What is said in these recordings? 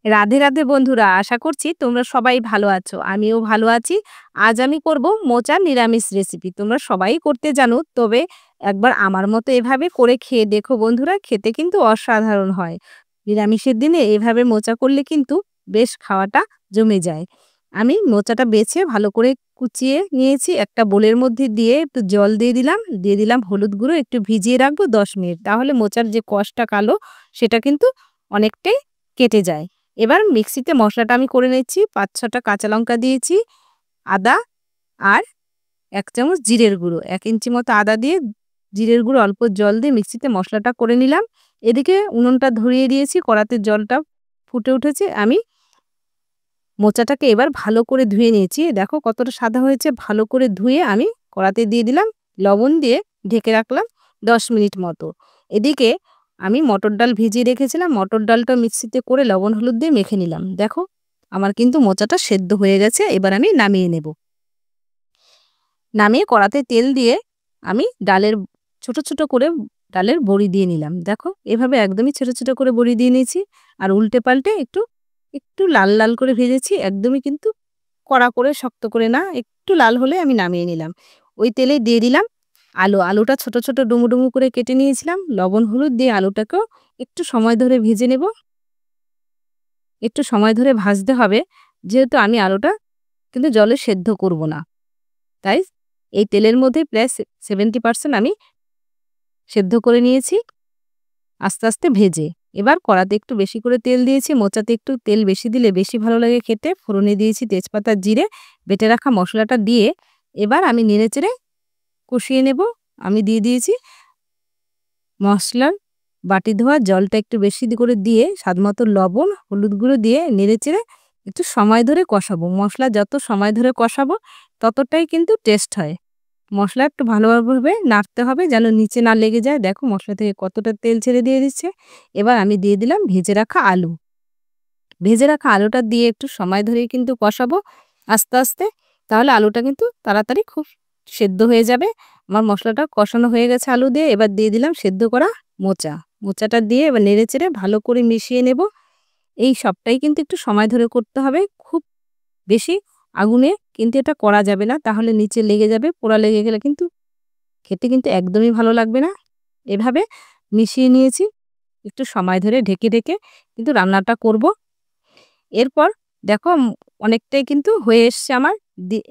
রাধে রাধে বন্ধুরা, আশা করছি তোমরা সবাই ভালো আছো। আমিও ভালো আছি। আজ আমি করব মোচার নিরামিষ রেসিপি। তোমরা সবাই করতে জানো, তবে একবার আমার মতো এভাবে করে খেয়ে দেখো বন্ধুরা, খেতে কিন্তু অসাধারণ হয়। নিরামিষের দিনে এভাবে মোচা করলে কিন্তু বেশ খাওয়াটা জমে যায়। আমি মোচাটা বেছে ভালো করে কুচিয়ে নিয়েছি, একটা বোলের মধ্যে দিয়ে একটু জল দিয়ে দিলাম হলুদ গুঁড়ো, একটু ভিজিয়ে রাখবো ১০ মিনিট। তাহলে মোচার যে কষটা কালো সেটা কিন্তু অনেকটাই কেটে যায়। এবার মিক্সিতে মশলাটা আমি করে নিচ্ছি। ৫-৬ টা কাঁচা লঙ্কা দিয়েছি, আদা আর ১ চামচ জিরের গুঁড়ো। ১ ইঞ্চি মতো আদা দিয়ে জিরের গুঁড়ো অল্প জল দিয়ে মিক্সিতে মশলাটা করে নিলাম। এদিকে উনুনটা ধরিয়ে দিয়েছি, কড়াতে জলটা ফুটে উঠেছে। আমি মোচাটাকে এবার ভালো করে ধুয়ে নিয়েছি। দেখো কতটা সাদা হয়েছে। ভালো করে ধুয়ে আমি কড়াতে দিয়ে দিলাম, লবণ দিয়ে ঢেকে রাখলাম ১০ মিনিট মতো। এদিকে আমি মটর ডাল ভিজিয়ে রেখেছিলাম। মটর ডালটা মিক্সিতে করে লবণ হলুদ দিয়ে মেখে নিলাম। দেখো আমার কিন্তু মোচাটা সেদ্ধ হয়ে গেছে। এবার আমি নামিয়ে নেব। নামিয়ে কড়াতে তেল দিয়ে আমি ছোট, ছোট করে ডালের বড়ি দিয়ে নিলাম। দেখো এভাবে একদমই ছোট, ছোট করে বড়ি দিয়ে নিয়েছি। আর উল্টে পাল্টে একটু, একটু লাল, লাল করে ভেজেছি। একদমই কিন্তু কড়া করে শক্ত করে না, একটু লাল হলে আমি নামিয়ে নিলাম। ওই তেলে দিয়ে দিলাম আলু। আলুটা ছোট, ছোট ডুমু, ডুমু করে কেটে নিয়েছিলাম। লবণ হলুদ দিয়ে আলুটাকেও একটু সময় ধরে ভেজে নেব। একটু সময় ধরে ভাজতে হবে, যেহেতু আমি আলুটা কিন্তু জলে সেদ্ধ করব না। তাই এই তেলের মধ্যে প্রায় 70% আমি সেদ্ধ করে নিয়েছি আস্তে, আস্তে ভেজে। এবার কড়াতে একটু বেশি করে তেল দিয়েছি। মোচাতে একটু তেল বেশি দিলে বেশি ভালো লাগে খেতে। ফোড়নে দিয়েছি তেজপাতা, জিরে, বেটে রাখা মসলাটা দিয়ে এবার আমি নেড়েচেড়ে কষিয়ে নেব। আমি দিয়ে দিয়েছি মসলার বাটি ধোয়া জলটা একটু বেশি করে দিয়ে স্বাদমতো লবণ, হলুদ গুঁড়ো দিয়ে নেড়েচেড়ে একটু সময় ধরে কষাবো। মসলা যত সময় ধরে কষাবো ততটাই কিন্তু টেস্ট হয়। মসলা একটু ভালোভাবে নাড়তে হবে যেন নিচে না লেগে যায়। দেখো মসলা থেকে কতটা তেল ছেড়ে দিয়ে দিচ্ছে। এবার আমি দিয়ে দিলাম ভেজে রাখা আলু। ভেজে রাখা আলুটা দিয়ে একটু সময় ধরেই কিন্তু কষাবো আস্তে, আস্তে। তাহলে আলুটা কিন্তু তাড়াতাড়ি খুব সেদ্ধ হয়ে যাবে। আমার মসলাটা কষানো হয়ে গেছে আলু দিয়ে। এবার দিয়ে দিলাম সেদ্ধ করা মোচা। মোচাটা দিয়ে এবার নেড়েচেড়ে ভালো করে মিশিয়ে নেব। এই সবটাই কিন্তু একটু সময় ধরে করতে হবে। খুব বেশি আগুনে কিন্তু এটা করা যাবে না, তাহলে নিচে লেগে যাবে। পোড়া লেগে গেলে কিন্তু খেতে কিন্তু একদমই ভালো লাগবে না। এভাবে মিশিয়ে নিয়েছি। একটু সময় ধরে ঢেকে, ঢেকে কিন্তু রান্নাটা করব। এরপর দেখো অনেকটাই কিন্তু হয়ে এসছে আমার।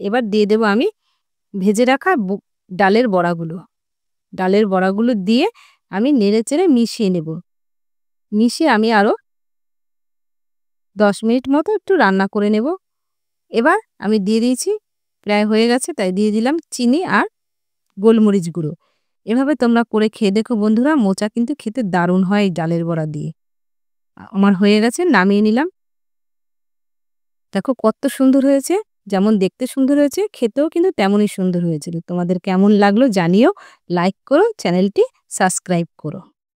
এবার দিয়ে দেব আমি ভেজে রাখা ডালের বড়াগুলো। ডালের বড়াগুলো দিয়ে আমি নেড়েচেড়ে মিশিয়ে নেব। মিশিয়ে আমি আরও ১০ মিনিট মতো একটু রান্না করে নেব। এবার আমি দিয়ে দিয়েছি, প্রায় হয়ে গেছে, তাই দিয়ে দিলাম চিনি আর গোলমরিচ গুঁড়ো। এভাবে তোমরা করে খেয়ে দেখো বন্ধুরা, মোচা কিন্তু খেতে দারুণ হয় এই ডালের বড়া দিয়ে। আমার হয়ে গেছে, নামিয়ে নিলাম। দেখো কত সুন্দর হয়েছে। যেমন দেখতে সুন্দর হয়েছে, খেতেও কিন্তু তেমনই সুন্দর হয়েছিল। তোমাদের কেমন লাগলো জানিও। লাইক করো, চ্যানেলটি সাবস্ক্রাইব করো।